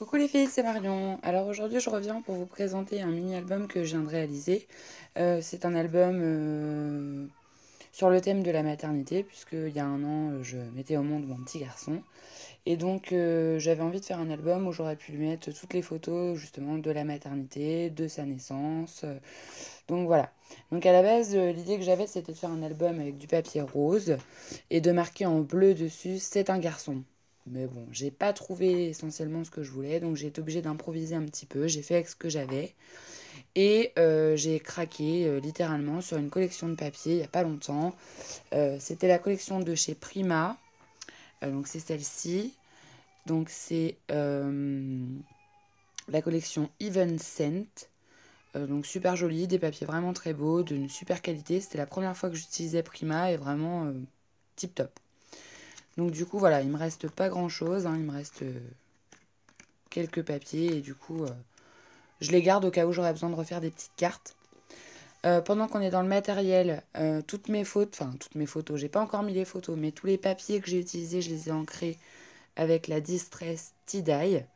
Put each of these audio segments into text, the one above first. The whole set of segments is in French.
Coucou les filles, c'est Marion. Alors aujourd'hui je reviens pour vous présenter un mini-album que je viens de réaliser. C'est un album sur le thème de la maternité, puisque il y a un an je mettais au monde mon petit garçon. Et donc j'avais envie de faire un album où j'aurais pu lui mettre toutes les photos justement de la maternité, de sa naissance. Donc voilà. Donc à la base l'idée que j'avais c'était de faire un album avec du papier rose et de marquer en bleu dessus c'est un garçon. Mais bon, j'ai pas trouvé essentiellement ce que je voulais, donc j'ai été obligée d'improviser un petit peu. J'ai fait avec ce que j'avais et j'ai craqué littéralement sur une collection de papier il y a pas longtemps. C'était la collection de chez Prima, donc c'est celle-ci. Donc c'est la collection Even Scent. Donc super jolie, des papiers vraiment très beaux, d'une super qualité. C'était la première fois que j'utilisais Prima et vraiment tip top. Donc du coup voilà, il me reste pas grand chose, hein, il me reste quelques papiers et du coup je les garde au cas où j'aurais besoin de refaire des petites cartes. Pendant qu'on est dans le matériel, toutes mes photos, j'ai pas encore mis les photos, mais tous les papiers que j'ai utilisés, je les ai ancrés avec la Distress Tie-Dye.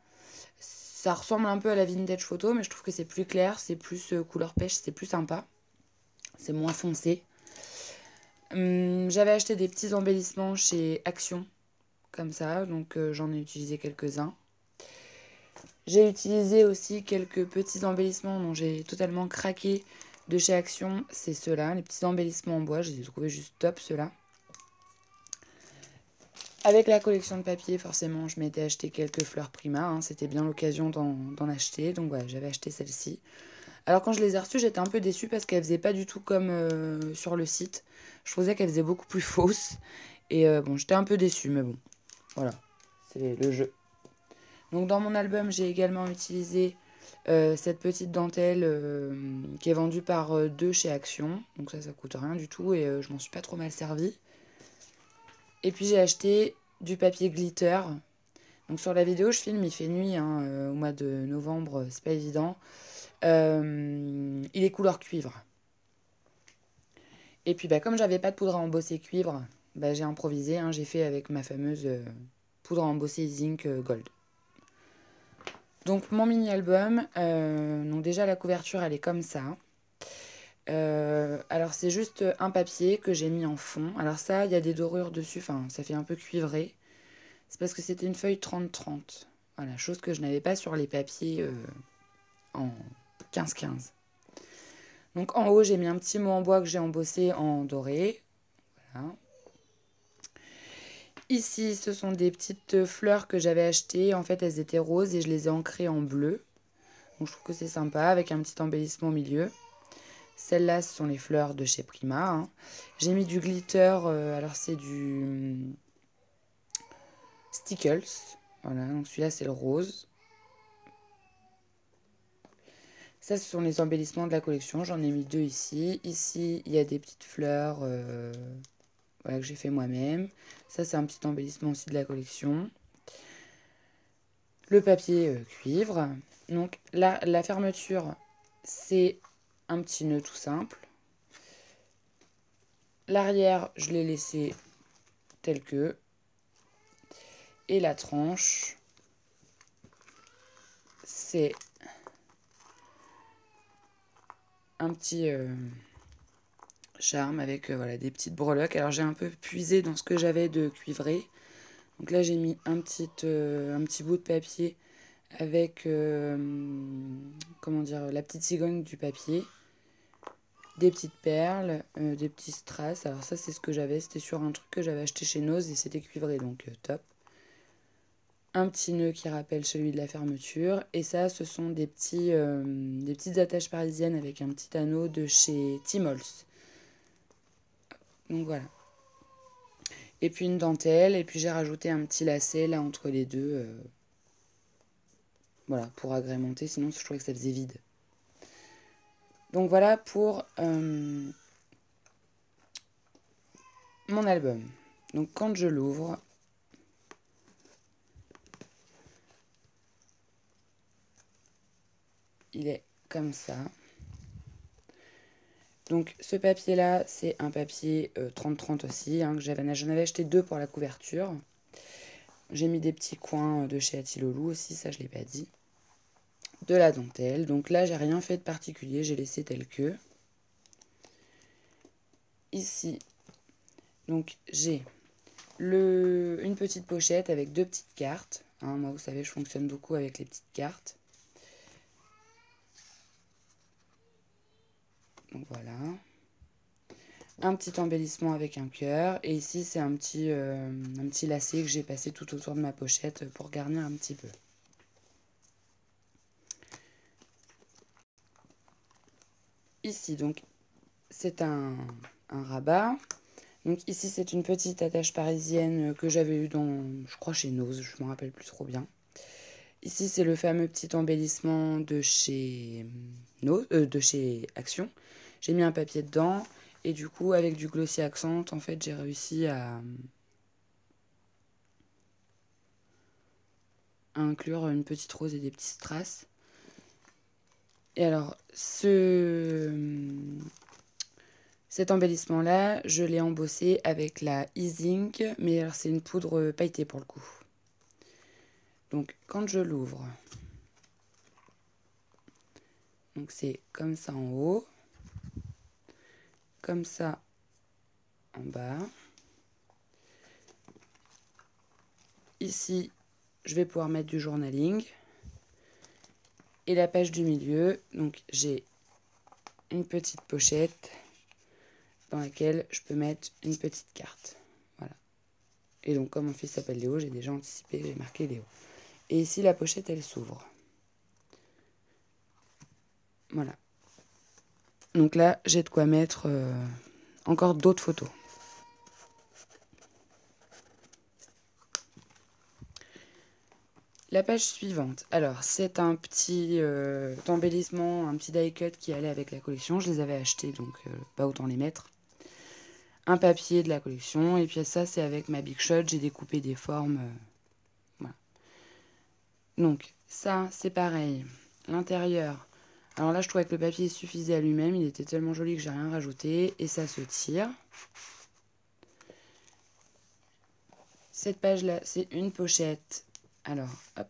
Ça ressemble un peu à la vintage photo, mais je trouve que c'est plus clair, c'est plus couleur pêche, c'est plus sympa. C'est moins foncé. J'avais acheté des petits embellissements chez Action, comme ça, donc j'en ai utilisé quelques-uns. J'ai utilisé aussi quelques petits embellissements dont j'ai totalement craqué de chez Action, c'est ceux-là, les petits embellissements en bois, je les ai trouvés juste top ceux-là. Avec la collection de papier, forcément, je m'étais acheté quelques fleurs Prima, hein, c'était bien l'occasion d'en acheter, donc voilà, j'avais acheté celle-ci. Alors quand je les ai reçues, j'étais un peu déçue parce qu'elle faisait pas du tout comme sur le site. Je trouvais qu'elle faisait beaucoup plus fausse, et bon, j'étais un peu déçue, mais bon, voilà, c'est le jeu. Donc dans mon album, j'ai également utilisé cette petite dentelle qui est vendue par deux chez Action. Donc ça coûte rien du tout et je m'en suis pas trop mal servi. Et puis j'ai acheté du papier glitter. Donc sur la vidéo, je filme, il fait nuit hein, au mois de novembre, c'est pas évident. Il est couleur cuivre. Et puis bah, comme j'avais pas de poudre à embosser cuivre, bah, j'ai improvisé, hein, j'ai fait avec ma fameuse poudre à embosser Zinc Gold. Donc mon mini-album, donc déjà la couverture elle est comme ça. Alors c'est juste un papier que j'ai mis en fond. Alors ça, il y a des dorures dessus, enfin ça fait un peu cuivré. C'est parce que c'était une feuille 30-30. Voilà, chose que je n'avais pas sur les papiers en 15-15. Donc en haut, j'ai mis un petit mot en bois que j'ai embossé en doré. Voilà. Ici, ce sont des petites fleurs que j'avais achetées. En fait, elles étaient roses et je les ai ancrées en bleu. Donc je trouve que c'est sympa avec un petit embellissement au milieu. Celles-là, ce sont les fleurs de chez Prima. Hein. J'ai mis du glitter, alors c'est du Stickles. Voilà, donc celui-là, c'est le rose. Ça, ce sont les embellissements de la collection. J'en ai mis deux ici. Ici, il y a des petites fleurs voilà, que j'ai fait moi-même. Ça, c'est un petit embellissement aussi de la collection. Le papier cuivre. Donc là, la fermeture, c'est un petit nœud tout simple. L'arrière, je l'ai laissé tel que. Et la tranche, c'est un petit charme avec voilà, des petites breloques. Alors j'ai un peu puisé dans ce que j'avais de cuivré. Donc là, j'ai mis un petit bout de papier avec comment dire, la petite cigogne du papier. Des petites perles, des petits strass. Alors ça, c'est ce que j'avais. C'était sur un truc que j'avais acheté chez Nose et c'était cuivré, donc top. Un petit nœud qui rappelle celui de la fermeture. Et ça, ce sont des petites attaches parisiennes avec un petit anneau de chez Timols. Donc voilà. Et puis une dentelle. Et puis j'ai rajouté un petit lacet là entre les deux. Voilà, pour agrémenter. Sinon, je trouvais que ça faisait vide. Donc voilà pour mon album. Donc quand je l'ouvre, il est comme ça. Donc ce papier-là, c'est un papier 30-30 aussi, hein, que j'en avais acheté deux pour la couverture. J'ai mis des petits coins de chez Atilolou aussi, ça je l'ai pas dit. De la dentelle. Donc là, j'ai rien fait de particulier, j'ai laissé tel que. Ici, donc j'ai une petite pochette avec 2 petites cartes. Hein, moi, vous savez, je fonctionne beaucoup avec les petites cartes. Donc voilà. Un petit embellissement avec un cœur. Et ici, c'est un petit lacet que j'ai passé tout autour de ma pochette pour garnir un petit peu. Ici, donc, c'est un rabat. Donc ici, c'est une petite attache parisienne que j'avais eue dans, je crois, chez Nose. Je ne me rappelle plus trop bien. Ici, c'est le fameux petit embellissement de chez de chez Action. J'ai mis un papier dedans. Et du coup, avec du Glossy Accent, en fait, j'ai réussi à inclure une petite rose et des petits strass. Et alors, cet embellissement-là, je l'ai embossé avec la E-Zink, mais alors c'est une poudre pailletée pour le coup. Donc, quand je l'ouvre, donc c'est comme ça en haut, comme ça en bas. Ici, je vais pouvoir mettre du journaling. Et la page du milieu, donc j'ai une petite pochette dans laquelle je peux mettre une petite carte. Voilà. Et donc, comme mon fils s'appelle Léo, j'ai déjà anticipé, j'ai marqué Léo. Et ici, la pochette, elle s'ouvre. Voilà. Donc là, j'ai de quoi mettre encore d'autres photos. La page suivante. Alors, c'est un petit embellissement, un petit die cut qui allait avec la collection. Je les avais achetés, donc pas autant les mettre. Un papier de la collection. Et puis ça, c'est avec ma Big Shot. J'ai découpé des formes. Voilà. Donc, ça, c'est pareil. L'intérieur. Alors là, je trouvais que le papier suffisait à lui-même. Il était tellement joli que j'ai rien rajouté. Et ça se tire. Cette page-là, c'est une pochette. Alors, hop.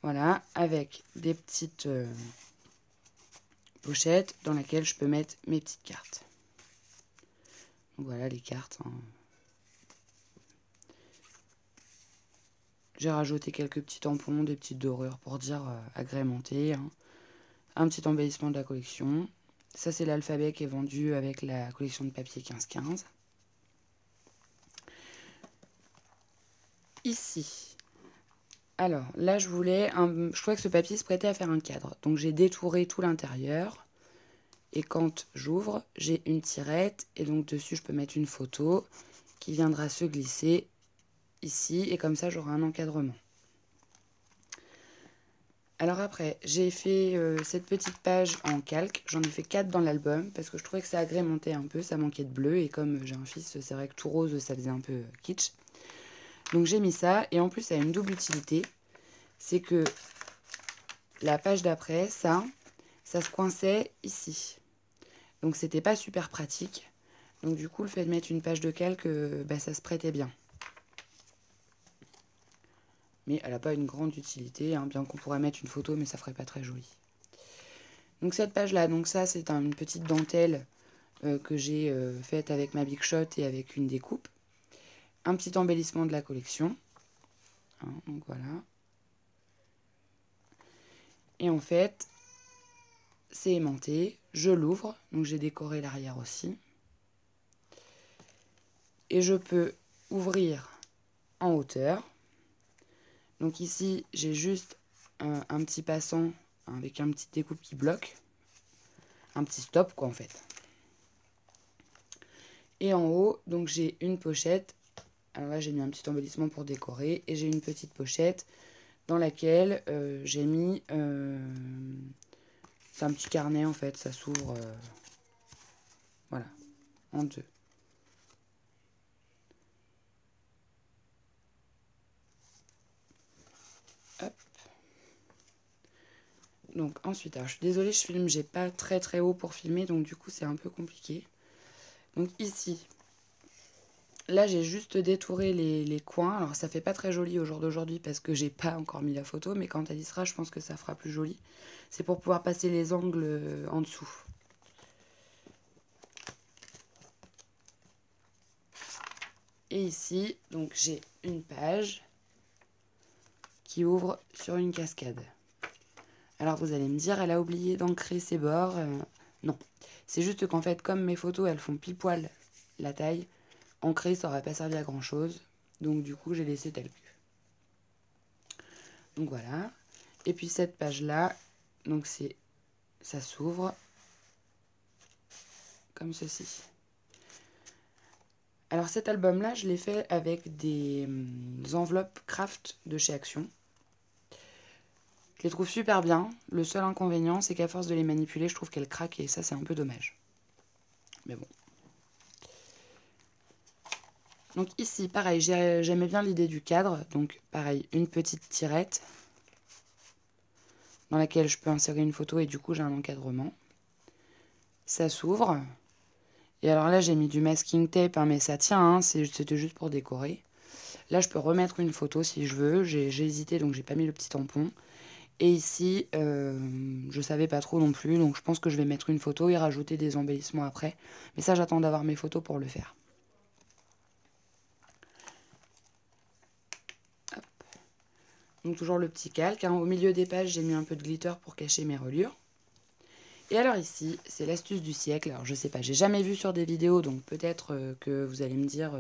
Voilà, avec des petites pochettes dans lesquelles je peux mettre mes petites cartes. Donc voilà les cartes. Hein. J'ai rajouté quelques petits tampons, des petites dorures pour dire agrémenter. Hein. Un petit embellissement de la collection. Ça, c'est l'alphabet qui est vendu avec la collection de papier 15-15. Ici. Alors, là, je trouvais que ce papier se prêtait à faire un cadre. Donc, j'ai détouré tout l'intérieur. Et quand j'ouvre, j'ai une tirette. Et donc, dessus, je peux mettre une photo qui viendra se glisser ici. Et comme ça, j'aurai un encadrement. Alors après, j'ai fait cette petite page en calque. J'en ai fait 4 dans l'album parce que je trouvais que ça agrémentait un peu. Ça manquait de bleu. Et comme j'ai un fils, c'est vrai que tout rose, ça faisait un peu kitsch. Donc j'ai mis ça. Et en plus, ça a une double utilité. C'est que la page d'après, ça se coinçait ici. Donc c'était pas super pratique. Donc du coup, le fait de mettre une page de calque, ça se prêtait bien. Mais elle n'a pas une grande utilité, hein, bien qu'on pourrait mettre une photo, mais ça ferait pas très joli. Donc cette page-là, donc ça c'est une petite dentelle que j'ai faite avec ma Big Shot et avec une découpe. Un petit embellissement de la collection. Hein, donc voilà. Et en fait, c'est aimanté. Je l'ouvre, donc j'ai décoré l'arrière aussi. Et je peux ouvrir en hauteur. Donc ici, j'ai juste un petit passant avec un petit découpe qui bloque. Un petit stop, quoi, en fait. Et en haut, donc j'ai une pochette. Alors là, j'ai mis un petit embellissement pour décorer. Et j'ai une petite pochette dans laquelle j'ai mis... c'est un petit carnet, en fait. Ça s'ouvre... voilà, en deux. Hop. Donc ensuite, alors je suis désolée, je filme, j'ai pas très très haut pour filmer, donc du coup c'est un peu compliqué. Donc ici, Là, j'ai juste détouré les coins. Alors, ça fait pas très joli au jour d'aujourd'hui parce que j'ai pas encore mis la photo, mais quand elle y sera, je pense que ça fera plus joli. C'est pour pouvoir passer les angles en dessous. Et ici, donc j'ai une page qui ouvre sur une cascade. Alors vous allez me dire, elle a oublié d'ancrer ses bords. Non, c'est juste qu'en fait, comme mes photos, elles font pile poil la taille, ancrer, ça aurait pas servi à grand chose. Donc du coup, j'ai laissé tel que. Donc voilà. Et puis cette page-là, donc ça s'ouvre comme ceci. Alors cet album-là, je l'ai fait avec des enveloppes craft de chez Action. Je les trouve super bien. Le seul inconvénient, c'est qu'à force de les manipuler, je trouve qu'elles craquent et ça, c'est un peu dommage. Mais bon. Donc ici, pareil, j'aimais bien l'idée du cadre. Donc pareil, une petite tirette dans laquelle je peux insérer une photo et du coup, j'ai un encadrement. Ça s'ouvre. Et alors là, j'ai mis du masking tape, hein, mais ça tient, hein, c'était juste pour décorer. Là, je peux remettre une photo si je veux. J'ai hésité, donc j'ai pas mis le petit tampon. Et ici, je savais pas trop non plus, donc je pense que je vais mettre une photo et rajouter des embellissements après. Mais ça, j'attends d'avoir mes photos pour le faire. Hop. Donc toujours le petit calque. Hein. Au milieu des pages, j'ai mis un peu de glitter pour cacher mes reliures. Et alors ici, c'est l'astuce du siècle. Alors je sais pas, j'ai jamais vu sur des vidéos, donc peut-être que vous allez me dire,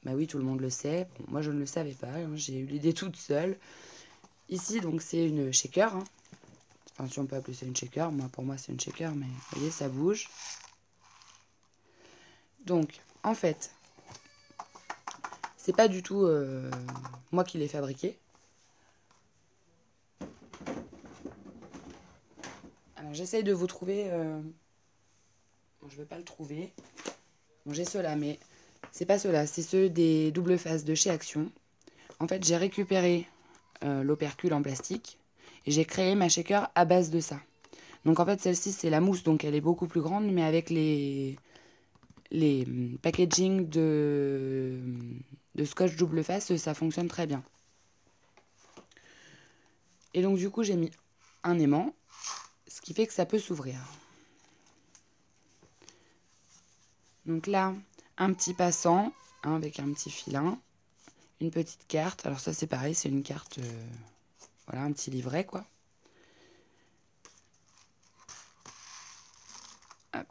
bah oui, tout le monde le sait. Bon, moi, je ne le savais pas, hein, j'ai eu l'idée toute seule. Ici, donc c'est une shaker. Hein. Enfin, si on peut appeler ça une shaker, pour moi c'est une shaker, mais vous voyez, ça bouge. Donc, en fait, c'est pas du tout moi qui l'ai fabriqué. Alors, j'essaye de vous trouver... Bon, je vais pas le trouver. Bon, j'ai ceux-là, mais c'est pas ceux-là. C'est ceux des double faces de chez Action. En fait, j'ai récupéré l'opercule en plastique et j'ai créé ma shaker à base de ça. Donc, en fait, celle-ci, c'est la mousse, donc elle est beaucoup plus grande, mais avec les packaging de scotch double face, ça fonctionne très bien. Et donc du coup j'ai mis un aimant, ce qui fait que ça peut s'ouvrir. Donc là, un petit passant, hein, avec un petit filin, une petite carte. Alors ça c'est pareil, c'est une carte, voilà, un petit livret quoi. Hop.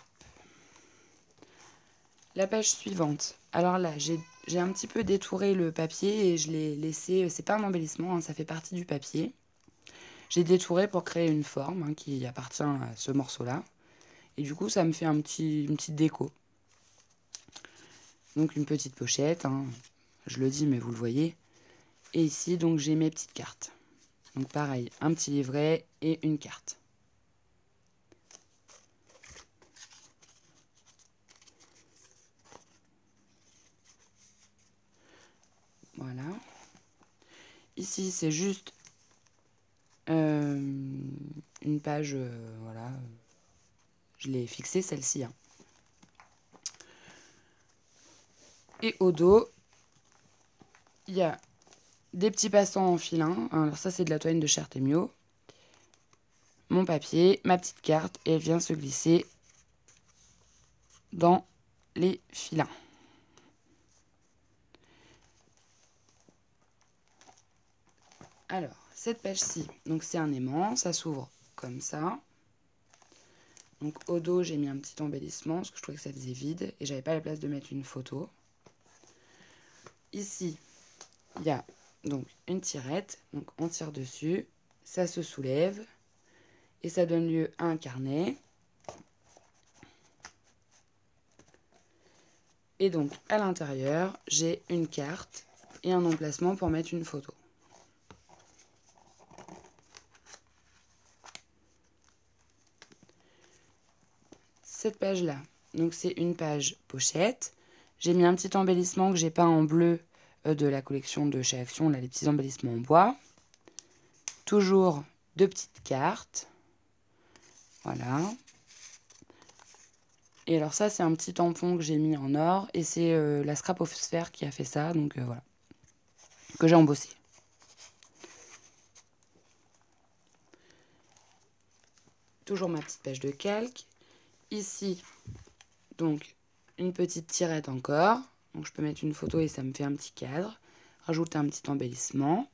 La page suivante. Alors là, j'ai un petit peu détouré le papier et je l'ai laissé, c'est pas un embellissement, hein, ça fait partie du papier. J'ai détouré pour créer une forme hein, qui appartient à ce morceau-là. Et du coup, ça me fait une petite déco. Donc une petite pochette, hein. Je le dis mais vous le voyez. Et ici, donc j'ai mes petites cartes. Donc pareil, un petit livret et une carte. Voilà. Ici, c'est juste une page, voilà. Je l'ai fixée celle-ci. Hein. Et au dos, il y a des petits passants en filin. Alors ça, c'est de la toile de chez Artemio. Mon papier, ma petite carte, et elle vient se glisser dans les filins. Alors, cette page-ci, donc c'est un aimant, ça s'ouvre comme ça. Donc au dos, j'ai mis un petit embellissement parce que je trouvais que ça faisait vide et j'avais pas la place de mettre une photo. Ici, il y a donc une tirette, donc on tire dessus, ça se soulève et ça donne lieu à un carnet. Et donc à l'intérieur, j'ai une carte et un emplacement pour mettre une photo. Cette page-là, donc c'est une page pochette. J'ai mis un petit embellissement que j'ai peint en bleu de la collection de chez Action, là les petits embellissements en bois. Toujours deux petites cartes. Voilà. Et alors ça, c'est un petit tampon que j'ai mis en or. Et c'est la Scrap of Sphere qui a fait ça. Donc voilà. Que j'ai embossé. Toujours ma petite page de calque. Ici, donc, une petite tirette encore. Donc je peux mettre une photo et ça me fait un petit cadre. Rajouter un petit embellissement.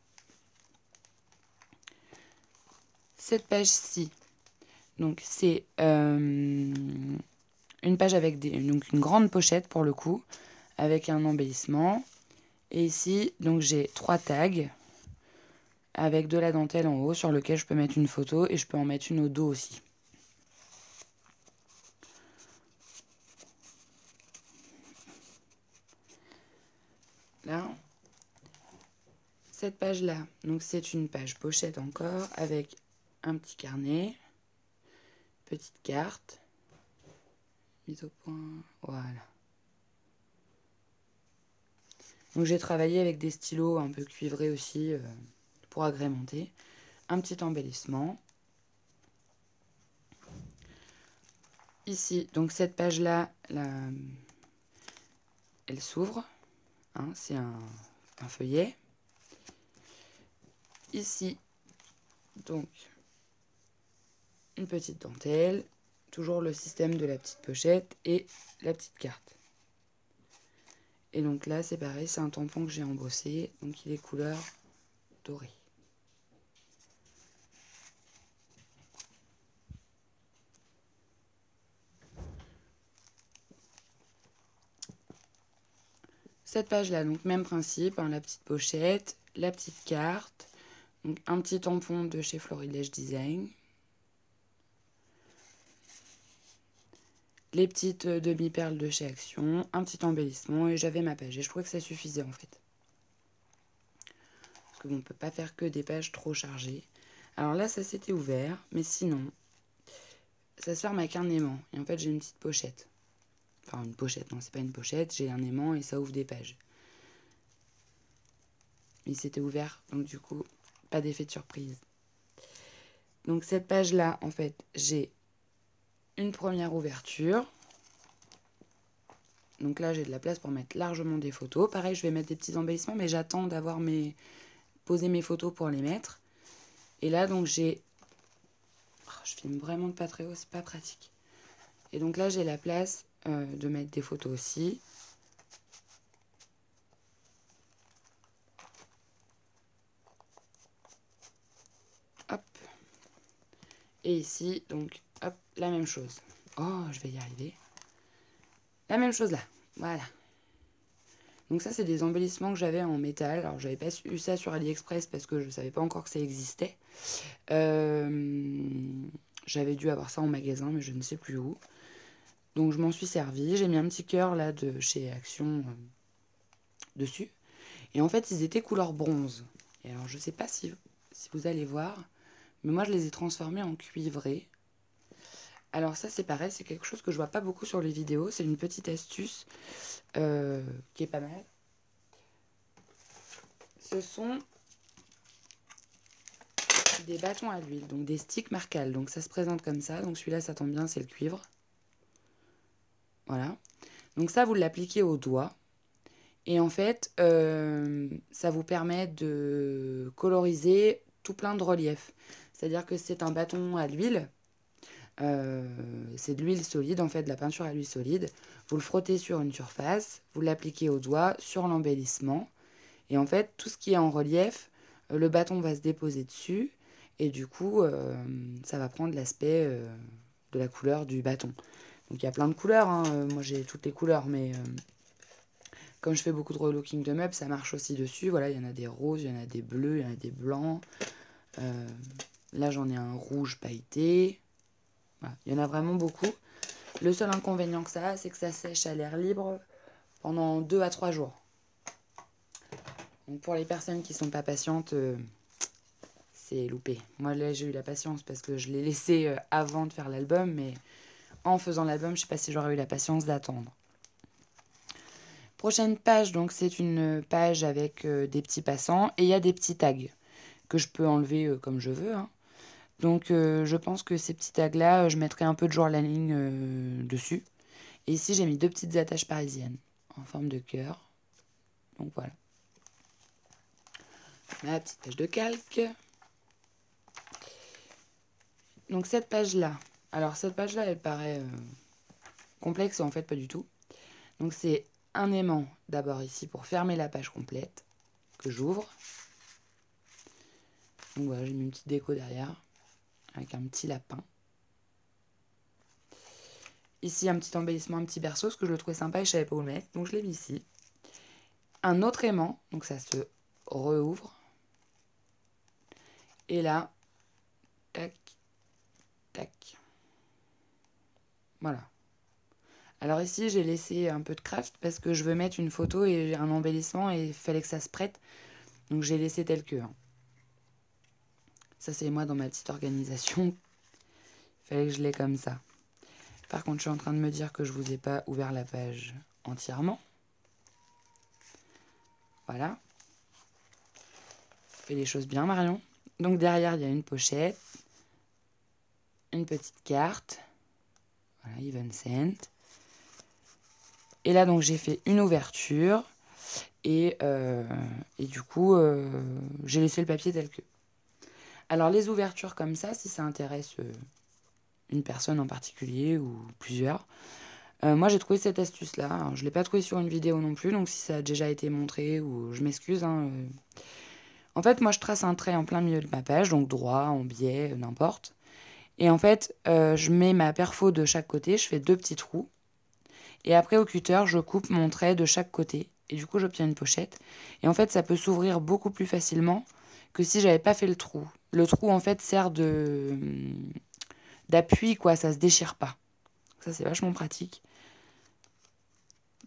Cette page-ci, donc c'est une page avec donc une grande pochette pour le coup, avec un embellissement. Et ici, donc j'ai 3 tags avec de la dentelle en haut sur lequel je peux mettre une photo et je peux en mettre une au dos aussi. Là, cette page-là, donc c'est une page pochette encore avec un petit carnet, petite carte, mise au point, voilà. Donc j'ai travaillé avec des stylos un peu cuivrés aussi pour agrémenter. Un petit embellissement. Ici, donc cette page-là, elle s'ouvre. Hein, c'est un feuillet. Ici, donc, une petite dentelle. Toujours le système de la petite pochette et la petite carte. Et donc là, c'est pareil, c'est un tampon que j'ai embossé. Donc il est couleur dorée. Cette page-là, donc même principe, hein, la petite pochette, la petite carte, donc un petit tampon de chez Florilège Design, les petites demi-perles de chez Action, un petit embellissement et j'avais ma page. Et je trouvais que ça suffisait en fait. Parce que bon, on ne peut pas faire que des pages trop chargées. Alors là, ça s'était ouvert, mais sinon, ça se ferme avec un aimant. Et en fait, j'ai une petite pochette. Enfin, une pochette, non, c'est pas une pochette, j'ai un aimant et ça ouvre des pages. Il s'était ouvert, donc du coup, pas d'effet de surprise. Donc cette page-là, en fait, j'ai une première ouverture. Donc là, j'ai de la place pour mettre largement des photos. Pareil, je vais mettre des petits embellissements, mais j'attends d'avoir posé mes photos pour les mettre. Et là, donc j'ai... Oh, je filme vraiment de pas très haut, c'est pas pratique. Et donc là, j'ai la place de mettre des photos aussi. Hop. Et ici, donc, hop, la même chose. Oh, je vais y arriver. La même chose là. Voilà. Donc ça, c'est des embellissements que j'avais en métal. Alors, j'avais pas eu ça sur AliExpress parce que je savais pas encore que ça existait. J'avais dû avoir ça en magasin, mais je ne sais plus où. Donc, je m'en suis servi. J'ai mis un petit cœur là de chez Action dessus. Et en fait, ils étaient couleur bronze. Et alors, je sais pas si vous allez voir, mais moi, je les ai transformés en cuivré. Alors ça, c'est pareil, c'est quelque chose que je vois pas beaucoup sur les vidéos. C'est une petite astuce qui est pas mal. Ce sont des bâtons à l'huile, donc des sticks Marcal. Donc ça se présente comme ça. Donc celui-là, ça tombe bien, c'est le cuivre. Voilà. Donc ça, vous l'appliquez au doigt. Et en fait, ça vous permet de coloriser tout plein de reliefs. C'est-à-dire que c'est un bâton à l'huile. C'est de l'huile solide, en fait, de la peinture à l'huile solide. Vous le frottez sur une surface, vous l'appliquez au doigt, sur l'embellissement. Et en fait, tout ce qui est en relief, le bâton va se déposer dessus. Et du coup, ça va prendre l'aspect de la couleur du bâton. Donc il y a plein de couleurs, hein. Moi j'ai toutes les couleurs, mais comme je fais beaucoup de relooking de meubles, ça marche aussi dessus. Voilà, il y en a des roses, il y en a des bleus, il y en a des blancs. Là j'en ai un rouge pailleté. Voilà, il y en a vraiment beaucoup. Le seul inconvénient que ça a, c'est que ça sèche à l'air libre pendant 2 à 3 jours. Donc pour les personnes qui sont pas patientes, c'est loupé. Moi là j'ai eu la patience parce que je l'ai laissé avant de faire l'album, mais en faisant l'album, je sais pas si j'aurais eu la patience d'attendre. Prochaine page, donc c'est une page avec des petits passants et il y a des petits tags que je peux enlever comme je veux, hein. Donc je pense que ces petits tags là, je mettrai un peu de journaling dessus Et ici, j'ai mis 2 petites attaches parisiennes en forme de cœur. Donc voilà. Ma petite page de calque. Donc cette page-là. Alors cette page-là, elle paraît complexe, en fait pas du tout. Donc c'est un aimant d'abord ici pour fermer la page complète que j'ouvre. Donc voilà, j'ai mis une petite déco derrière avec un petit lapin. Ici un petit embellissement, un petit berceau, parce que je le trouvais sympa et je savais pas où le mettre, donc je l'ai mis ici. Un autre aimant, donc ça se rouvre. Et là, tac, tac. Voilà. Alors ici, j'ai laissé un peu de craft parce que je veux mettre une photo et un embellissement et il fallait que ça se prête. Donc j'ai laissé tel que. Ça, c'est moi dans ma petite organisation. Il fallait que je l'ai comme ça. Par contre, je suis en train de me dire que je vous ai pas ouvert la page entièrement. Voilà. Fais les choses bien, Marion. Donc derrière, il y a une pochette. Une petite carte. Voilà, Even Cent. Et là, donc, j'ai fait une ouverture. Et du coup, j'ai laissé le papier tel que. Alors, les ouvertures comme ça, si ça intéresse une personne en particulier ou plusieurs, moi, j'ai trouvé cette astuce-là. Alors, je ne l'ai pas trouvée sur une vidéo non plus, donc si ça a déjà été montré, ou je m'excuse. En fait, moi, je trace un trait en plein milieu de ma page, donc droit, en biais, n'importe. Et en fait, je mets ma perfo de chaque côté, je fais 2 petits trous. Et après, au cutter, je coupe mon trait de chaque côté. Et du coup, j'obtiens une pochette. Et en fait, ça peut s'ouvrir beaucoup plus facilement que si j'avais pas fait le trou. Le trou, en fait, sert d'appui, quoi. Ça se déchire pas. Ça, c'est vachement pratique.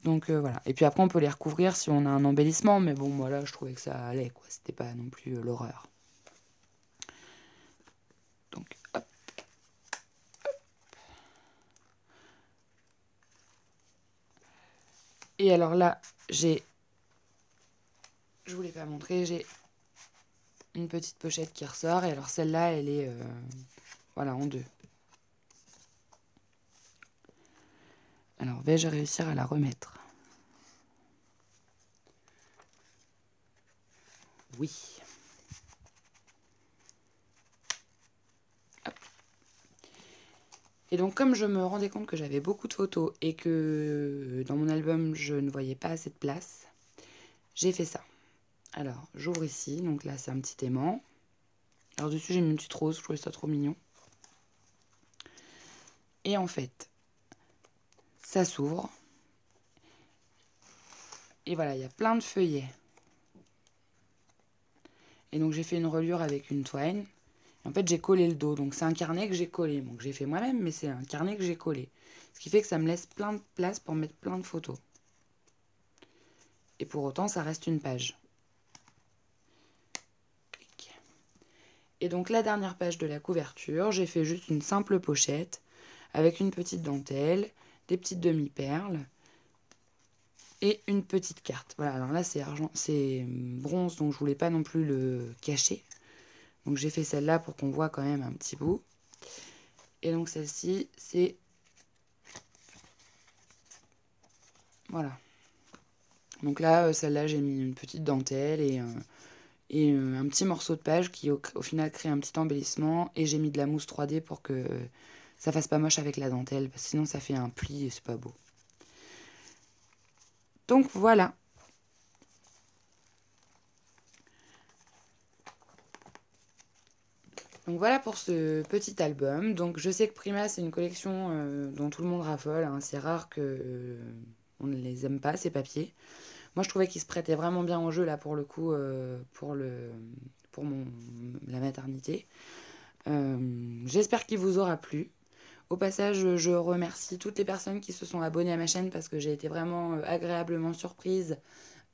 Donc, voilà. Et puis après, on peut les recouvrir si on a un embellissement. Mais bon, moi, là, je trouvais que ça allait, quoi. C'était pas non plus l'horreur. Donc, hop. Et alors là, je voulais pas montrer, j'ai une petite pochette qui ressort. Et alors celle-là, elle est voilà, en 2. Alors, vais-je réussir à la remettre? Oui. Hop. Et donc, comme je me rendais compte que j'avais beaucoup de photos et que dans mon album, je ne voyais pas assez de place, j'ai fait ça. Alors, j'ouvre ici. Donc là, c'est un petit aimant. Alors, dessus, j'ai mis une petite rose. Je trouvais ça trop mignon. Et en fait, ça s'ouvre. Et voilà, il y a plein de feuillets. Et donc, j'ai fait une reliure avec une twine. En fait, j'ai collé le dos. Donc, c'est un carnet que j'ai collé. Donc, j'ai fait moi-même, mais c'est un carnet que j'ai collé. Ce qui fait que ça me laisse plein de place pour mettre plein de photos. Et pour autant, ça reste une page. Clic. Et donc, la dernière page de la couverture, j'ai fait juste une simple pochette avec une petite dentelle, des petites demi-perles et une petite carte. Voilà, alors là, c'est argent, c'est bronze, donc je voulais pas non plus le cacher. Donc, j'ai fait celle-là pour qu'on voit quand même un petit bout. Et donc, celle-ci, c'est... Voilà. Donc là, celle-là, j'ai mis une petite dentelle et un petit morceau de page qui, au final, crée un petit embellissement. Et j'ai mis de la mousse 3D pour que ça fasse pas moche avec la dentelle, parce que sinon, ça fait un pli et c'est pas beau. Donc, voilà. Donc voilà pour ce petit album. Donc je sais que Prima c'est une collection dont tout le monde raffole, hein. C'est rare que on ne les aime pas ces papiers. Moi je trouvais qu'ils se prêtaient vraiment bien au jeu là pour le coup pour la maternité. J'espère qu'il vous aura plu. Au passage, je remercie toutes les personnes qui se sont abonnées à ma chaîne parce que j'ai été vraiment agréablement surprise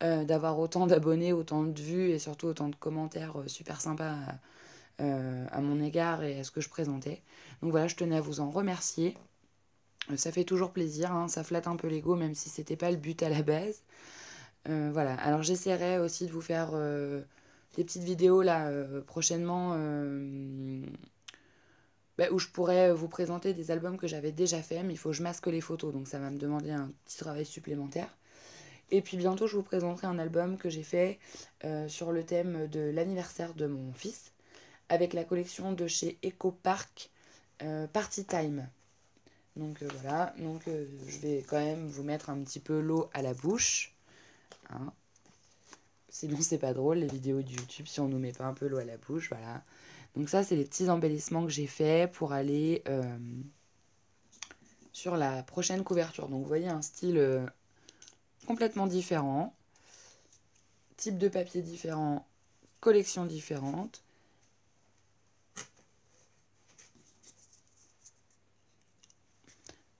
d'avoir autant d'abonnés, autant de vues et surtout autant de commentaires super sympas à mon égard et à ce que je présentais. Donc voilà, je tenais à vous en remercier. Ça fait toujours plaisir, hein, ça flatte un peu l'ego, même si c'était pas le but à la base. Voilà, alors j'essaierai aussi de vous faire des petites vidéos là prochainement où je pourrais vous présenter des albums que j'avais déjà fait, mais il faut que je masque les photos, donc ça va me demander un petit travail supplémentaire. Et puis bientôt, je vous présenterai un album que j'ai fait sur le thème de l'anniversaire de mon fils, avec la collection de chez Eco Park Party Time. Donc voilà, donc je vais quand même vous mettre un petit peu l'eau à la bouche. Hein. Sinon, c'est pas drôle, les vidéos de YouTube, si on nous met pas un peu l'eau à la bouche, voilà. Donc ça, c'est les petits embellissements que j'ai fait pour aller sur la prochaine couverture. Donc vous voyez un style complètement différent, type de papier différent, collection différente.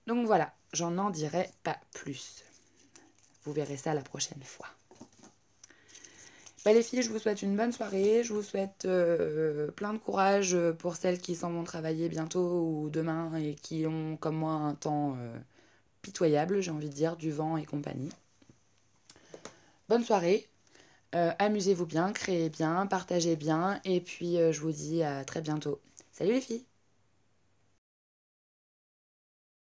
Donc voilà, j'en en dirai pas plus. Vous verrez ça la prochaine fois. Les filles, je vous souhaite une bonne soirée. Je vous souhaite plein de courage pour celles qui s'en vont travailler bientôt ou demain et qui ont, comme moi, un temps pitoyable, j'ai envie de dire, du vent et compagnie. Bonne soirée. Amusez-vous bien, créez bien, partagez bien. Et puis, je vous dis à très bientôt. Salut les filles!